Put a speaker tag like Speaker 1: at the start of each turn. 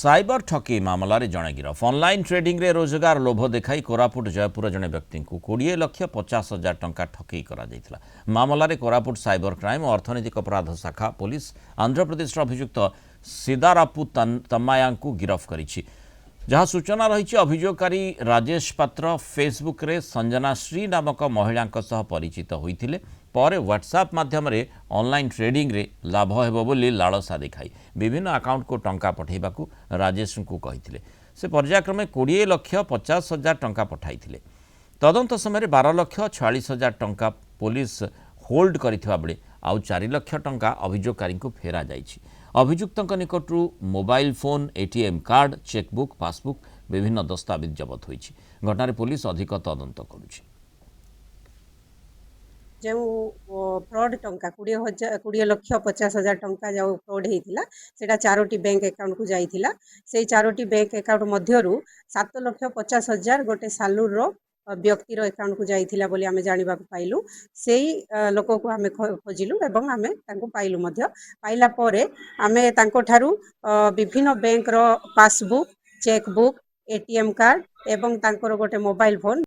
Speaker 1: Cyber ठगी मामलें जड़े गिरफ ऑनलाइन ट्रेडिंग रे रोजगार लोभ देखाई कोरापुट जयपुर जड़े व्यक्ति को 20,50,000 टंका ठगी करा मामलें कोरापुट साइबर क्राइम और अर्थनैतिक अपराध शाखा पुलिस आंध्र प्रदेश अभियुक्त सिदारापू तम्माया को गिरफ करिछि। जहाँ सूचना रही अभियोगकारी राजेश पात्र फेसबुक रे संजना श्री नामक महिला परिचित होते पर व्हाट्सएप माध्यम ऑनलाइन ट्रेडिंग रे लाभ हेबो बोली लालसा दिखाई विभिन्न अकाउंट को टंका पठेबा को राजेश को कही से पर्यायक्रमे 20,50,000 टंका पठाई तदंत समय 12,46,000 टंका पुलिस होल्ड करथिबा बेले आउ 4 लाख टंका अभियोगकारी को फेरा जाइछि। अभियुक्त निकटू mobile phone ATM card chequebook passbook विभिन्न दस्तावेज जबत होइछि। घटना पुलिस अधिक तदंत करुछि।
Speaker 2: जो फ्रॉड टंका 20,50,000 टंका जो फ्रॉड होता से 4टी बैंक अकाउंट को जाइथिला। से 4टी बैंक अकाउंट मध्यरु 7,50,000 गोटे सालूर व्यक्तिर अकाउंट को जाइथिला बोली आमे जानिबा पाइलु। सेही लोक को आमे खोजिलु एवं आमे तांको पाइलु मध्य। पाइला परे आमे तांको ठारू विभिन्न बैंक रो पासबुक चेकबुक एटीएम कार्ड एवं तांकर गोटे मोबाइल फोन